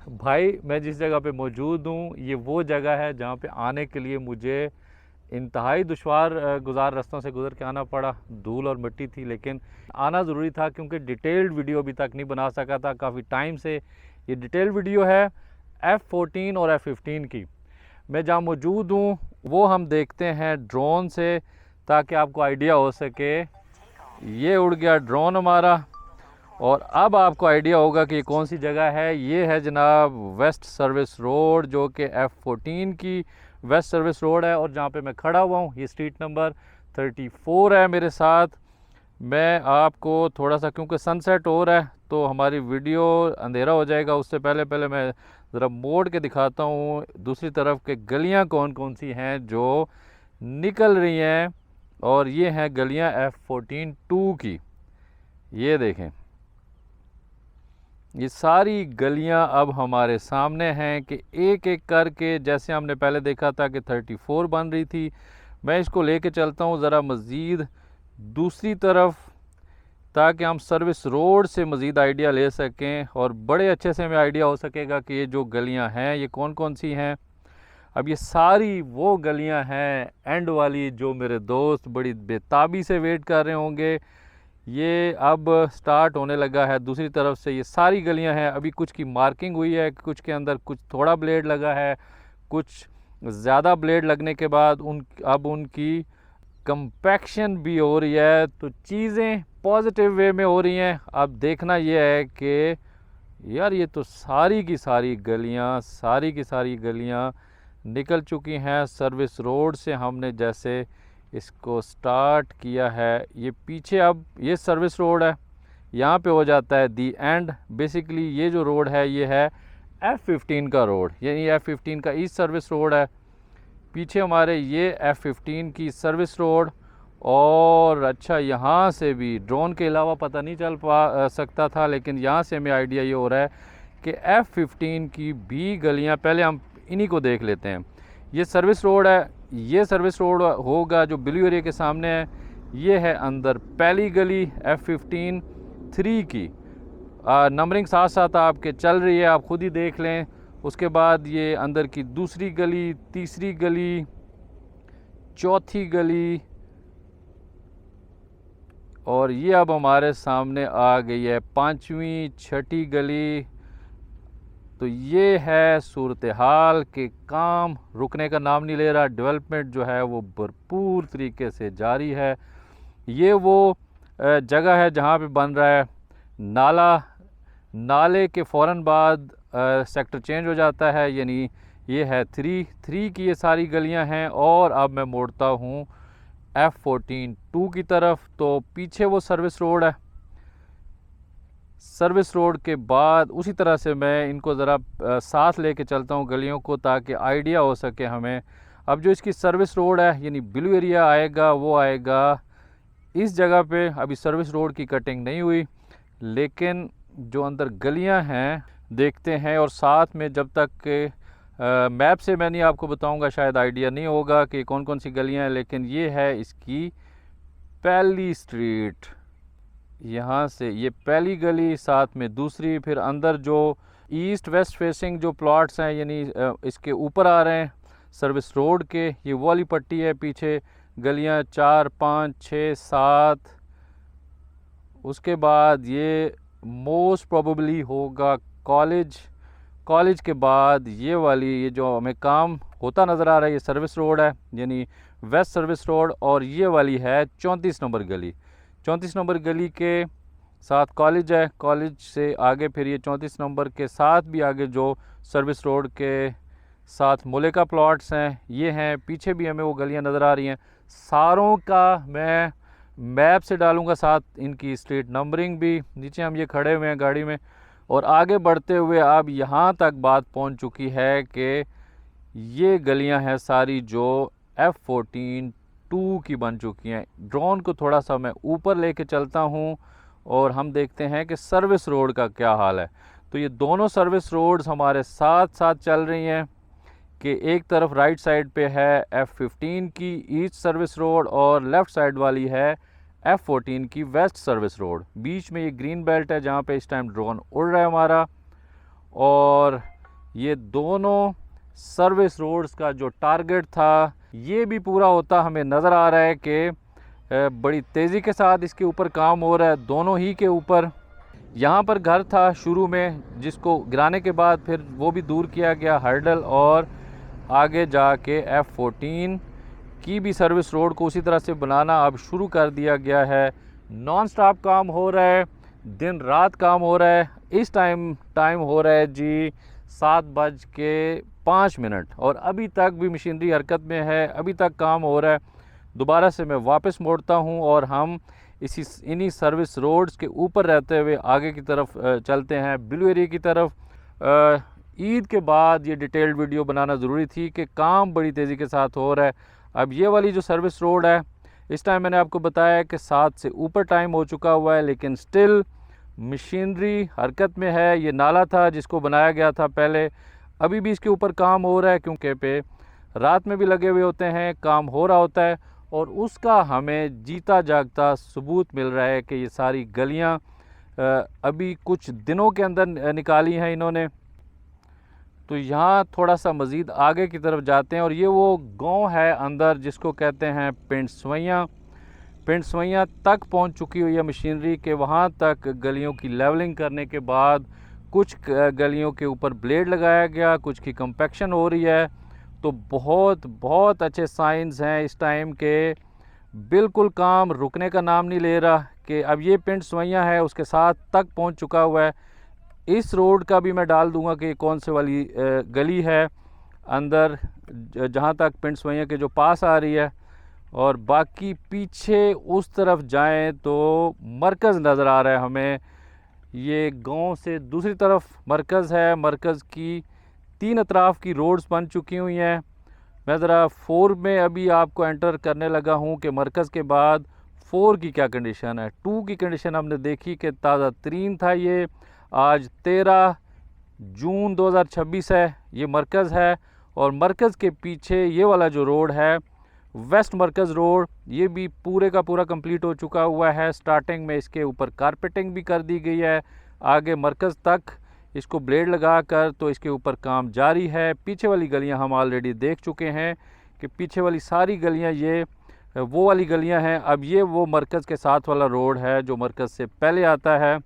भाई मैं जिस जगह पे मौजूद हूँ ये वो जगह है जहाँ पे आने के लिए मुझे इंतहाई दुश्वार गुज़ार रास्तों से गुज़र के आना पड़ा। धूल और मिट्टी थी, लेकिन आना ज़रूरी था क्योंकि डिटेल्ड वीडियो अभी तक नहीं बना सका था काफ़ी टाइम से। ये डिटेल्ड वीडियो है F14 और F15 की। मैं जहाँ मौजूद हूँ वो हम देखते हैं ड्रोन से, ताकि आपको आइडिया हो सके। ये उड़ गया ड्रोन हमारा, और अब आपको आइडिया होगा कि कौन सी जगह है। ये है जनाब वेस्ट सर्विस रोड, जो कि F14 की वेस्ट सर्विस रोड है। और जहाँ पे मैं खड़ा हुआ हूँ ये स्ट्रीट नंबर 34 है मेरे साथ। मैं आपको थोड़ा सा, क्योंकि सनसेट हो रहा है तो हमारी वीडियो अंधेरा हो जाएगा, उससे पहले पहले मैं ज़रा मोड़ के दिखाता हूँ दूसरी तरफ के गलियाँ कौन कौन सी हैं जो निकल रही हैं। और ये हैं गलियाँ F14-2 की। ये देखें, ये सारी गलियां अब हमारे सामने हैं कि एक एक करके, जैसे हमने पहले देखा था कि 34 बन रही थी। मैं इसको लेके चलता हूँ ज़रा मज़ीद दूसरी तरफ, ताकि हम सर्विस रोड से मज़ीद आइडिया ले सकें और बड़े अच्छे से हमें आइडिया हो सकेगा कि ये जो गलियां हैं ये कौन कौन सी हैं। अब ये सारी वो गलियां हैं एंड वाली जो मेरे दोस्त बड़ी बेताबी से वेट कर रहे होंगे। ये अब स्टार्ट होने लगा है दूसरी तरफ से। ये सारी गलियां हैं, अभी कुछ की मार्किंग हुई है, कुछ के अंदर कुछ थोड़ा ब्लेड लगा है, कुछ ज़्यादा ब्लेड लगने के बाद अब उनकी कंपैक्शन भी हो रही है। तो चीज़ें पॉजिटिव वे में हो रही हैं। अब देखना यह है कि यार ये तो सारी की सारी गलियां निकल चुकी हैं सर्विस रोड से। हमने जैसे इसको स्टार्ट किया है, ये पीछे अब ये सर्विस रोड है, यहाँ पे हो जाता है दी एंड। बेसिकली ये जो रोड है ये है F15 का रोड, यानी F15 का ईस्ट सर्विस रोड है। पीछे हमारे ये F15 की सर्विस रोड। और अच्छा, यहाँ से भी ड्रोन के अलावा पता नहीं चल सकता था, लेकिन यहाँ से हमें आइडिया ये हो रहा है कि F15 की भी गलियाँ, पहले हम इन्हीं को देख लेते हैं। ये सर्विस रोड है, ये सर्विस रोड होगा जो ब्लू एरिया के सामने है। ये है अंदर पहली गली F15-3 की। नंबरिंग साथ साथ आपके चल रही है, आप खुद ही देख लें। उसके बाद ये अंदर की दूसरी गली, तीसरी गली, चौथी गली, और ये अब हमारे सामने आ गई है पांचवी, छठी गली। तो ये है सूरत हाल के काम रुकने का नाम नहीं ले रहा। डेवलपमेंट जो है वो भरपूर तरीके से जारी है। ये वो जगह है जहाँ पे बन रहा है नाला। नाले के फ़ौरन बाद सेक्टर चेंज हो जाता है, यानी ये है 3 की ये सारी गलियां हैं। और अब मैं मोड़ता हूँ F14-2 की तरफ। तो पीछे वो सर्विस रोड है, सर्विस रोड के बाद उसी तरह से मैं इनको ज़रा साथ लेके चलता हूँ गलियों को, ताकि आइडिया हो सके हमें। अब जो इसकी सर्विस रोड है यानी ब्लू एरिया आएगा, वो आएगा इस जगह पे। अभी सर्विस रोड की कटिंग नहीं हुई, लेकिन जो अंदर गलियां हैं देखते हैं। और साथ में जब तक के मैप से मैं नहीं आपको बताऊंगा, शायद आइडिया नहीं होगा कि कौन कौन सी गलियां हैं। लेकिन ये है इसकी पहली स्ट्रीट, यहाँ से ये पहली गली, साथ में दूसरी, फिर अंदर जो ईस्ट वेस्ट फेसिंग जो प्लॉट्स हैं यानी इसके ऊपर आ रहे हैं सर्विस रोड के, ये वो वाली पट्टी है। पीछे गलियाँ 4, 5, 6, 7। उसके बाद ये मोस्ट प्रोबेबली होगा कॉलेज के बाद ये वाली, ये जो हमें काम होता नज़र आ रहा है, ये सर्विस रोड है यानी वेस्ट सर्विस रोड। और ये वाली है 34 नंबर गली। 34 नंबर गली के साथ कॉलेज है, कॉलेज से आगे फिर ये 34 नंबर के साथ भी आगे जो सर्विस रोड के साथ मुलेका प्लॉट्स हैं ये हैं। पीछे भी हमें वो गलियां नज़र आ रही हैं। सारों का मैं मैप से डालूंगा, साथ इनकी स्ट्रीट नंबरिंग भी। नीचे हम ये खड़े हुए हैं गाड़ी में, और आगे बढ़ते हुए अब यहाँ तक बात पहुँच चुकी है कि ये गलियाँ हैं सारी जो F14-2 की बन चुकी हैं। ड्रोन को थोड़ा सा मैं ऊपर लेके चलता हूँ और हम देखते हैं कि सर्विस रोड का क्या हाल है। तो ये दोनों सर्विस रोड्स हमारे साथ साथ चल रही हैं कि एक तरफ राइट साइड पे है F15 की ईस्ट सर्विस रोड और लेफ़्ट साइड वाली है F14 की वेस्ट सर्विस रोड। बीच में ये ग्रीन बेल्ट है जहाँ पे इस टाइम ड्रोन उड़ रहा है हमारा। और ये दोनों सर्विस रोड्स का जो टारगेट था ये भी पूरा होता हमें नज़र आ रहा है कि बड़ी तेज़ी के साथ इसके ऊपर काम हो रहा है, दोनों ही के ऊपर। यहाँ पर घर था शुरू में जिसको गिराने के बाद फिर वो भी दूर किया गया हर्डल, और आगे जाके F14 की भी सर्विस रोड को उसी तरह से बनाना अब शुरू कर दिया गया है। नॉन स्टॉप काम हो रहा है, दिन रात काम हो रहा है। इस टाइम हो रहा है जी 7:05 और अभी तक भी मशीनरी हरकत में है, अभी तक काम हो रहा है। दोबारा से मैं वापस मोड़ता हूं और हम इन्हीं सर्विस रोड्स के ऊपर रहते हुए आगे की तरफ चलते हैं, ब्लू एरिया की तरफ। ईद के बाद ये डिटेल्ड वीडियो बनाना ज़रूरी थी कि काम बड़ी तेज़ी के साथ हो रहा है। अब ये वाली जो सर्विस रोड है, इस टाइम मैंने आपको बताया कि 7 से ऊपर टाइम हो चुका हुआ है, लेकिन स्टिल मशीनरी हरकत में है। ये नाला था जिसको बनाया गया था पहले, अभी भी इसके ऊपर काम हो रहा है क्योंकि पे रात में भी लगे हुए होते हैं, काम हो रहा होता है, और उसका हमें जीता जागता सबूत मिल रहा है कि ये सारी गलियां अभी कुछ दिनों के अंदर निकाली हैं इन्होंने। तो यहाँ थोड़ा सा मज़ीद आगे की तरफ जाते हैं और ये वो गांव है अंदर जिसको कहते हैं पिंड सवैयाँ। पिंड सवैयाँ तक पहुँच चुकी हुई है मशीनरी के, वहाँ तक गलियों की लेवलिंग करने के बाद कुछ गलियों के ऊपर ब्लेड लगाया गया, कुछ की कंपैक्शन हो रही है। तो बहुत अच्छे साइंस हैं इस टाइम के, बिल्कुल काम रुकने का नाम नहीं ले रहा कि अब ये पिंड सवैयाँ है उसके साथ तक पहुँच चुका हुआ है। इस रोड का भी मैं डाल दूंगा कि कौन से वाली गली है अंदर जहाँ तक पिंड सवैयाँ के जो पास आ रही है, और बाकी पीछे उस तरफ जाएं तो मरकज़ नज़र आ रहा है हमें। ये गांव से दूसरी तरफ मरकज़ है, मरकज़ की 3 अतराफ़ की रोड्स बन चुकी हुई हैं। मैं ज़रा 4 में अभी आपको एंटर करने लगा हूं कि मरकज़ के बाद 4 की क्या कंडीशन है। 2 की कंडीशन हमने देखी कि ताज़ा तरीन था ये, आज 13 जून 2026 है, ये मरकज़ है। और मरकज़ के पीछे ये वाला जो रोड है वेस्ट मरकज़ रोड, ये भी पूरे का पूरा कंप्लीट हो चुका हुआ है। स्टार्टिंग में इसके ऊपर कारपेटिंग भी कर दी गई है, आगे मरकज़ तक इसको ब्लेड लगा कर तो इसके ऊपर काम जारी है। पीछे वाली गलियां हम ऑलरेडी देख चुके हैं कि पीछे वाली सारी गलियां ये वो वाली गलियां हैं। अब ये वो मरकज़ के साथ वाला रोड है जो मरकज़ से पहले आता है।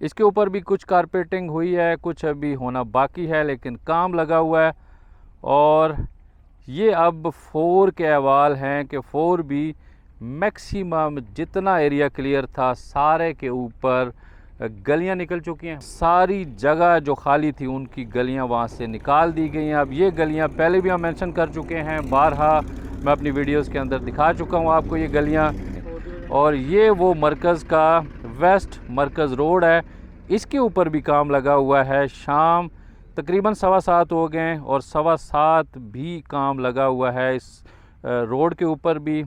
इसके ऊपर भी कुछ कारपेटिंग हुई है, कुछ अभी होना बाकी है, लेकिन काम लगा हुआ है। और ये अब 4 के अहवाल हैं कि 4 भी मैक्सिमम जितना एरिया क्लियर था सारे के ऊपर गलियां निकल चुकी हैं। सारी जगह जो खाली थी उनकी गलियां वहां से निकाल दी गई हैं। अब ये गलियां पहले भी हम मेंशन कर चुके हैं, बारहा मैं अपनी वीडियोस के अंदर दिखा चुका हूं आपको ये गलियां। और ये वो मरकज़ का वेस्ट मरकज़ रोड है, इसके ऊपर भी काम लगा हुआ है। शाम तकरीबन 7:15 हो गए और 7:15 भी काम लगा हुआ है इस रोड के ऊपर भी,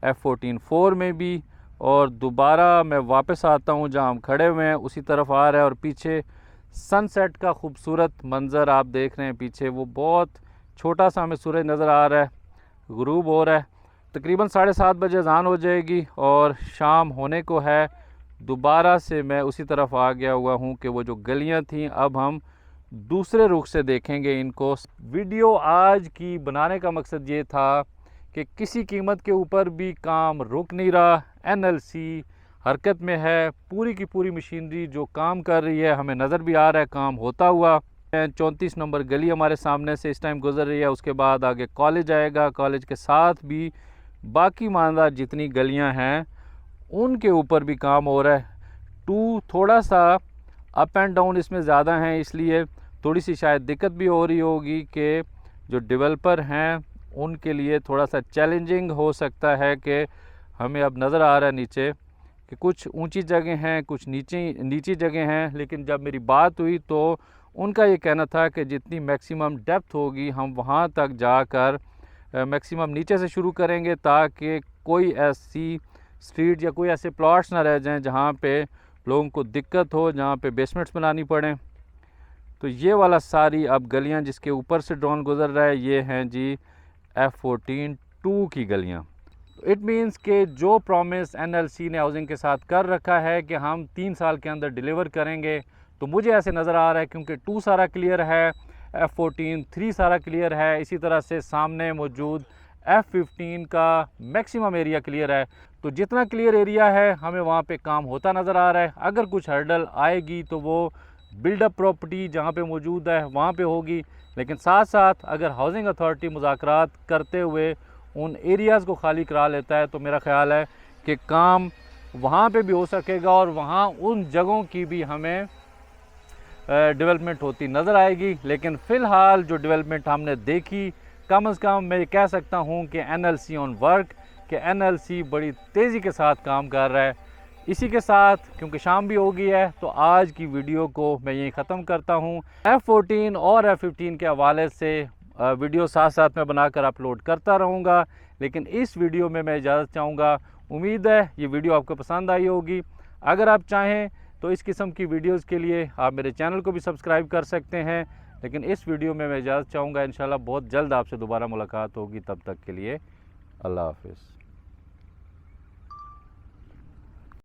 F14 4 में भी। और दोबारा मैं वापस आता हूँ जहाँ हम खड़े हुए हैं, उसी तरफ आ रहा है। और पीछे सनसेट का खूबसूरत मंज़र आप देख रहे हैं, पीछे वो बहुत छोटा सा हमें सूरज नज़र आ रहा है, गुरूब हो रहा है। तकरीबन 7:30 बजे अज़ान हो जाएगी और शाम होने को है। दोबारा से मैं उसी तरफ आ गया हुआ हूँ कि वो जो गलियाँ थीं अब हम दूसरे रुख से देखेंगे इनको। वीडियो आज की बनाने का मकसद ये था कि किसी कीमत के ऊपर भी काम रुक नहीं रहा, NLC हरकत में है, पूरी की पूरी मशीनरी जो काम कर रही है, हमें नज़र भी आ रहा है काम होता हुआ। 34 नंबर गली हमारे सामने से इस टाइम गुजर रही है, उसके बाद आगे कॉलेज आएगा, कॉलेज के साथ भी बाकी मानदार जितनी गलियां हैं उनके ऊपर भी काम हो रहा है। 2 थोड़ा सा अप एंड डाउन इसमें ज़्यादा हैं, इसलिए थोड़ी सी शायद दिक्कत भी हो रही होगी कि जो डेवलपर हैं उनके लिए थोड़ा सा चैलेंजिंग हो सकता है कि हमें अब नज़र आ रहा है नीचे कि कुछ ऊंची जगह हैं, कुछ नीची जगह हैं। लेकिन जब मेरी बात हुई तो उनका ये कहना था कि जितनी मैक्सिमम डेप्थ होगी हम वहाँ तक जाकर मैक्सिमम नीचे से शुरू करेंगे ताकि कोई ऐसी स्ट्रीट या कोई ऐसे प्लॉट्स ना रह जाएं जहाँ पे लोगों को दिक्कत हो, जहाँ पे बेसमेंट्स बनानी पड़ें। तो ये वाला सारी अब गलियाँ जिसके ऊपर से ड्रोन गुजर रहा है ये हैं जी F14 2 की गलियाँ। इट मीन्स के जो प्रॉमिस NLC ने हाउसिंग के साथ कर रखा है कि हम 3 साल के अंदर डिलीवर करेंगे, तो मुझे ऐसे नज़र आ रहा है, क्योंकि 2 सारा क्लियर है, F14 3 सारा क्लियर है, इसी तरह से सामने मौजूद F15 का मैक्सिमम एरिया क्लियर है। तो जितना क्लियर एरिया है हमें वहाँ पे काम होता नज़र आ रहा है। अगर कुछ हर्डल आएगी तो वो बिल्डअप प्रॉपर्टी जहाँ पे मौजूद है वहाँ पे होगी, लेकिन साथ साथ अगर हाउसिंग अथॉरिटी मुज़ाकरात करते हुए उन एरियाज़ को खाली करा लेता है तो मेरा ख़्याल है कि काम वहाँ पे भी हो सकेगा और वहाँ उन जगहों की भी हमें डेवलपमेंट होती नज़र आएगी। लेकिन फ़िलहाल जो डेवलपमेंट हमने देखी, कम से कम मैं ये कह सकता हूँ कि NLC ऑन वर्क, कि NLC बड़ी तेज़ी के साथ काम कर रहा है। इसी के साथ क्योंकि शाम भी हो गई है तो आज की वीडियो को मैं यहीं ख़त्म करता हूँ। F14 और F15 के हवाले से वीडियो साथ साथ में बनाकर अपलोड करता रहूँगा, लेकिन इस वीडियो में मैं इजाज़त चाहूँगा। उम्मीद है ये वीडियो आपको पसंद आई होगी। अगर आप चाहें तो इस किस्म की वीडियोज़ के लिए आप मेरे चैनल को भी सब्सक्राइब कर सकते हैं। लेकिन इस वीडियो में मैं इजाज़त चाहूँगा। इंशाल्लाह बहुत जल्द आपसे दोबारा मुलाकात होगी। तब तक के लिए अल्लाह हाफ़िज़।